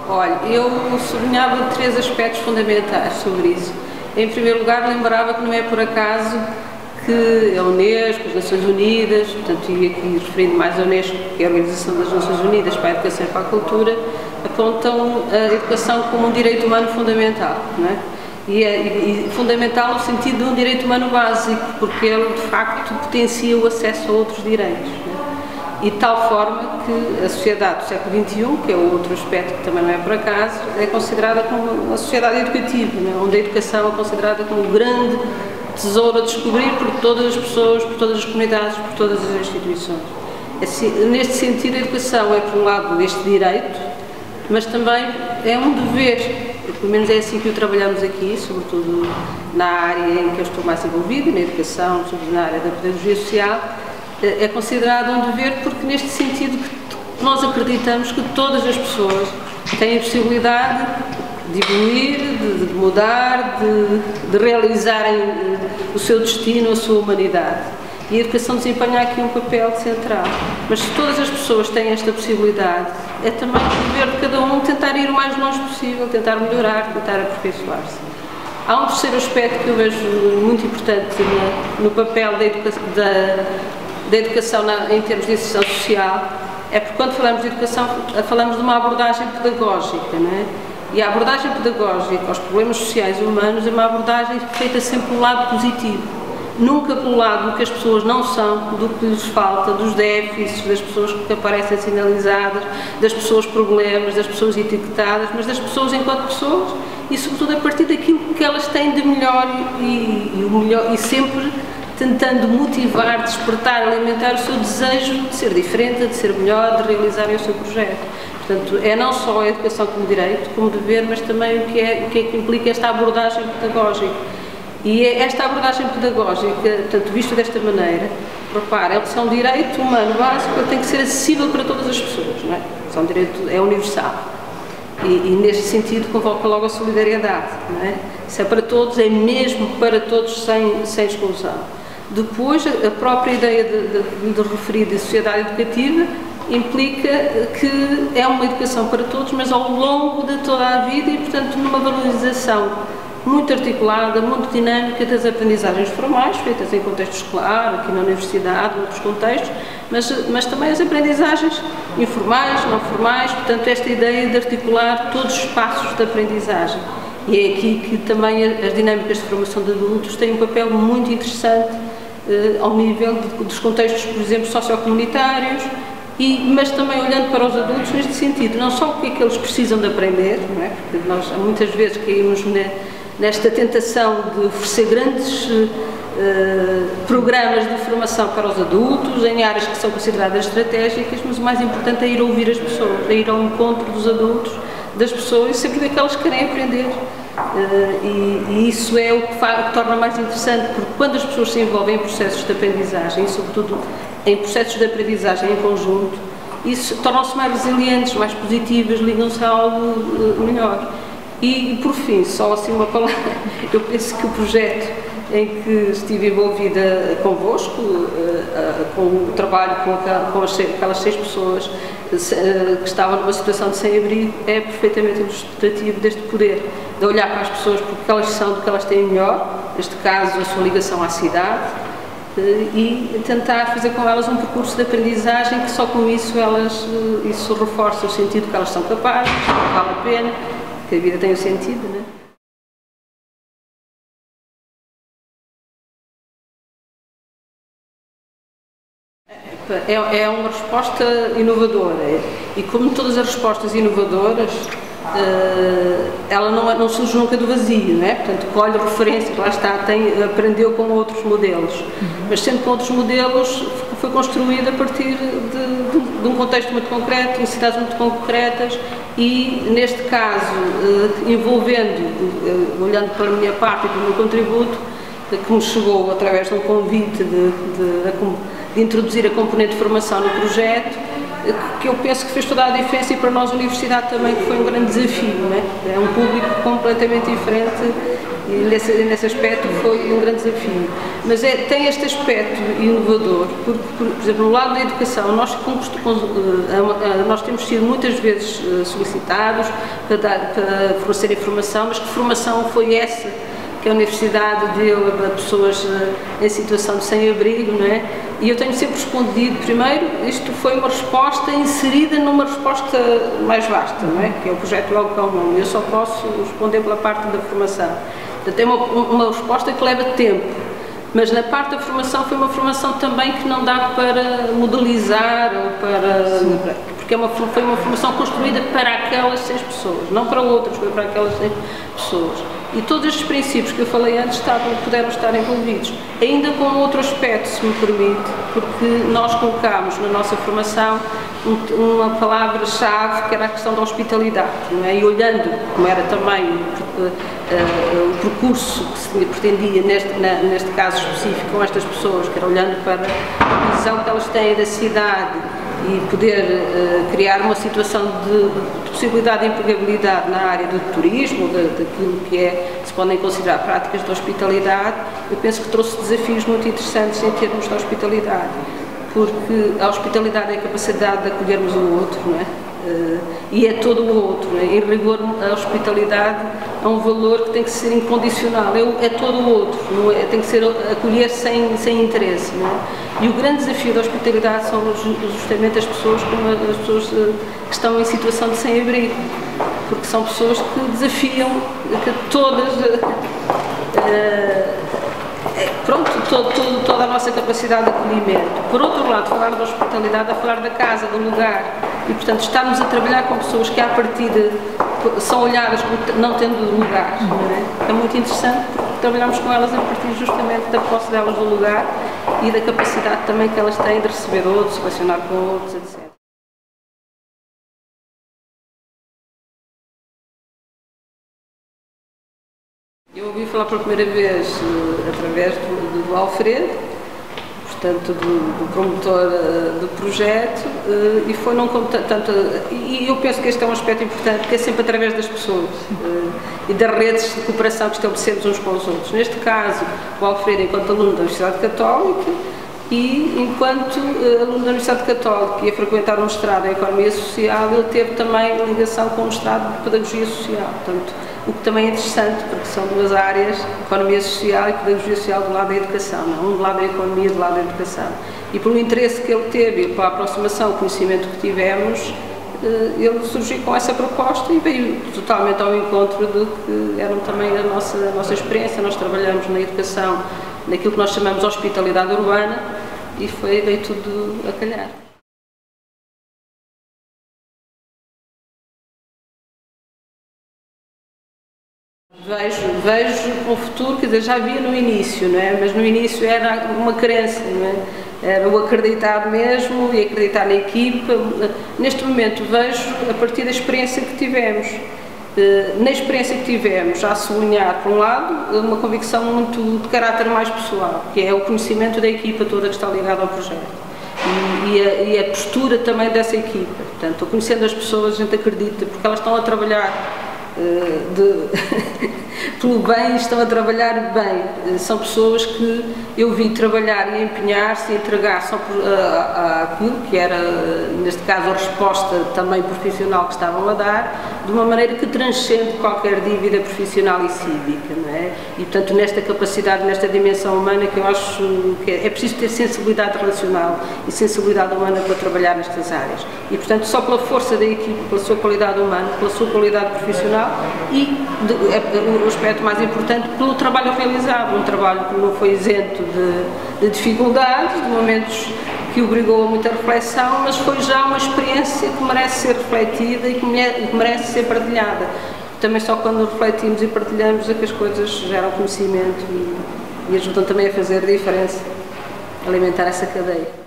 Olha, eu sublinhava três aspectos fundamentais sobre isso. Em primeiro lugar, lembrava que não é por acaso que a Unesco, as Nações Unidas, portanto, e aqui referindo mais a Unesco, que é a Organização das Nações Unidas para a Educação e para a Cultura, apontam a educação como um direito humano fundamental, não é? E fundamental no sentido de um direito humano básico, porque ele, de facto, potencia o acesso a outros direitos. E de tal forma que a sociedade do século XXI, que é outro aspecto que também não é por acaso, é considerada como uma sociedade educativa, onde a educação é considerada como um grande tesouro a descobrir por todas as pessoas, por todas as comunidades, por todas as instituições. Assim, neste sentido, a educação é, por um lado, este direito, mas também é um dever. Pelo menos é assim que o trabalhamos aqui, sobretudo na área em que eu estou mais envolvida, na educação, sobretudo na área da pedagogia social. É considerado um dever porque, neste sentido, nós acreditamos que todas as pessoas têm a possibilidade de evoluir, de mudar, de realizarem o seu destino, a sua humanidade. E a educação desempenha aqui um papel central. Mas se todas as pessoas têm esta possibilidade, é também o dever de cada um tentar ir o mais longe possível, tentar melhorar, tentar aperfeiçoar-se. Há um terceiro aspecto que eu vejo muito importante no papel da educação em termos de inserção social, é porque quando falamos de educação, falamos de uma abordagem pedagógica, não é? E a abordagem pedagógica aos problemas sociais e humanos é uma abordagem feita sempre pelo lado positivo. Nunca pelo lado do que as pessoas não são, do que lhes falta, dos déficits, das pessoas que aparecem sinalizadas, das pessoas problemas, das pessoas etiquetadas, mas das pessoas enquanto pessoas e, sobretudo, a partir daquilo que elas têm de melhor e sempre tentando motivar, despertar, alimentar o seu desejo de ser diferente, de ser melhor, de realizarem o seu projeto. Portanto, é não só a educação como direito, como dever, mas também o que é que implica esta abordagem pedagógica. E esta abordagem pedagógica, portanto, vista desta maneira, repara, é um direito humano básico, ele tem que ser acessível para todas as pessoas, não é? É um direito, é universal. E neste sentido convoca logo a solidariedade, não é? Se é para todos, é mesmo para todos, sem exclusão. Depois, a própria ideia de referir de sociedade educativa implica que é uma educação para todos, mas ao longo de toda a vida e, portanto, numa valorização muito articulada, muito dinâmica das aprendizagens formais, feitas em contexto escolar, aqui na universidade, noutros contextos, mas também as aprendizagens informais, não formais, portanto, esta ideia de articular todos os passos de aprendizagem. E é aqui que também as dinâmicas de formação de adultos têm um papel muito interessante ao nível dos contextos, por exemplo, sociocomunitários, mas também olhando para os adultos neste sentido, não só o que é que eles precisam de aprender, não é? Porque nós muitas vezes caímos nesta tentação de oferecer grandes programas de formação para os adultos, em áreas que são consideradas estratégicas, mas o mais importante é ir ouvir as pessoas, é ir ao encontro dos adultos, das pessoas, e saber o que elas querem aprender. E isso é o que torna mais interessante, porque quando as pessoas se envolvem em processos de aprendizagem, e sobretudo em processos de aprendizagem em conjunto, isso tornam-se mais resilientes, mais positivas, ligam-se a algo melhor. E, por fim, só assim uma palavra, eu penso que o projeto em que estive envolvida convosco, com o trabalho com aquelas 6 pessoas que estavam numa situação de sem-abrigo, é perfeitamente ilustrativo deste poder, de olhar para as pessoas porque elas são, do que elas têm melhor, neste caso a sua ligação à cidade, e tentar fazer com elas um percurso de aprendizagem que só com isso isso reforça o sentido que elas são capazes, que vale a pena, que a vida tem o sentido, não é? É uma resposta inovadora e como todas as respostas inovadoras, ela não surge nunca do vazio, não é? Portanto, colhe referências, lá está, aprendeu com outros modelos, mas sendo com outros modelos foi construída a partir de um contexto muito concreto, necessidades muito concretas e, neste caso, envolvendo, olhando para a minha parte e para o meu contributo, que me chegou através de um convite de introduzir a componente de formação no projeto, que eu penso que fez toda a diferença e para nós a Universidade também que foi um grande desafio, não é? É um público completamente diferente E nesse aspecto foi um grande desafio. Mas tem este aspecto inovador, porque, por exemplo, no lado da educação, nós temos sido muitas vezes solicitados para fornecer informação, mas que formação foi essa que a Universidade deu a pessoas em situação de sem-abrigo, não é? E eu tenho sempre respondido, primeiro, isto foi uma resposta inserida numa resposta mais vasta, não é? Que é o projeto Welcome Home. Eu só posso responder pela parte da formação. Portanto, é uma resposta que leva tempo, mas na parte da formação foi uma formação também que não dá para modelizar, ou porque foi uma formação construída para aquelas 6 pessoas, não para outras, foi para aquelas 6 pessoas. E todos estes princípios que eu falei antes puderam estar envolvidos. Ainda com outro aspecto, se me permite, porque nós colocámos na nossa formação uma palavra-chave que era a questão da hospitalidade, não é? E olhando como era também o percurso que se pretendia neste caso específico com estas pessoas, que era olhando para a visão que elas têm da cidade e poder criar uma situação de possibilidade de empregabilidade na área do turismo, daquilo que se podem considerar práticas de hospitalidade, eu penso que trouxe desafios muito interessantes em termos de hospitalidade, porque a hospitalidade é a capacidade de acolhermos o outro, não é? E é todo o outro, não é? Em rigor, a hospitalidade é um valor que tem que ser incondicional, é todo o outro, não é? Tem que ser acolher sem interesse, não é? E o grande desafio da hospitalidade são justamente as pessoas que estão em situação de sem-abrigo, porque são pessoas que desafiam todas, toda a nossa capacidade de acolhimento. Por outro lado, falar da hospitalidade é falar da casa, do lugar, e portanto estarmos a trabalhar com pessoas que à partida são olhadas como não tendo lugar, não é? É muito interessante porque trabalhamos com elas a partir justamente da posse delas do lugar e da capacidade também que elas têm de receber outros, se relacionar com outros, etc. Eu ouvi falar pela primeira vez através do Alfredo, portanto do promotor do projeto, e foi e eu penso que este é um aspecto importante, porque é sempre através das pessoas e das redes de cooperação que estabelecemos uns com os outros. Neste caso, o Alfredo enquanto aluno da Universidade Católica e enquanto aluno da Universidade Católica ia frequentar um mestrado em Economia Social, ele teve também ligação com o mestrado de Pedagogia Social, portanto, o que também é interessante, porque são duas áreas, Economia Social e Pedagogia Social do lado da educação, não? Um do lado da economia, do lado da educação. E pelo interesse que ele teve e pela aproximação, o conhecimento que tivemos, ele surgiu com essa proposta e veio totalmente ao encontro do que era também a nossa experiência. Nós trabalhamos na educação, naquilo que nós chamamos de hospitalidade urbana, e veio tudo a calhar. Vejo com o futuro, quer dizer, já havia no início, não é? Mas no início era uma crença, não é? Era o acreditar mesmo e acreditar na equipa. Neste momento vejo, a partir da experiência que tivemos, na experiência que tivemos, a sublinhar, por um lado, uma convicção muito de caráter mais pessoal, que é o conhecimento da equipa toda que está ligada ao projeto. E a postura também dessa equipa. Portanto, conhecendo as pessoas, a gente acredita, porque elas estão a trabalhar pelo bem, estão a trabalhar bem. São pessoas que eu vi trabalhar e empenhar-se e entregar só aquilo que era, neste caso, a resposta também profissional que estavam a dar, de uma maneira que transcende qualquer dívida profissional e cívica, não é? E, portanto, nesta capacidade, nesta dimensão humana, que eu acho que é preciso ter sensibilidade relacional e sensibilidade humana para trabalhar nestas áreas. E, portanto, só pela força da equipe, pela sua qualidade humana, pela sua qualidade profissional e, o aspecto mais importante, pelo trabalho realizado, um trabalho que não foi isento de dificuldades, de momentos que obrigou a muita reflexão, mas foi já uma experiência que merece ser refletida e que merece ser partilhada. Também só quando refletimos e partilhamos é que as coisas geram conhecimento e ajudam também a fazer diferença, alimentar essa cadeia.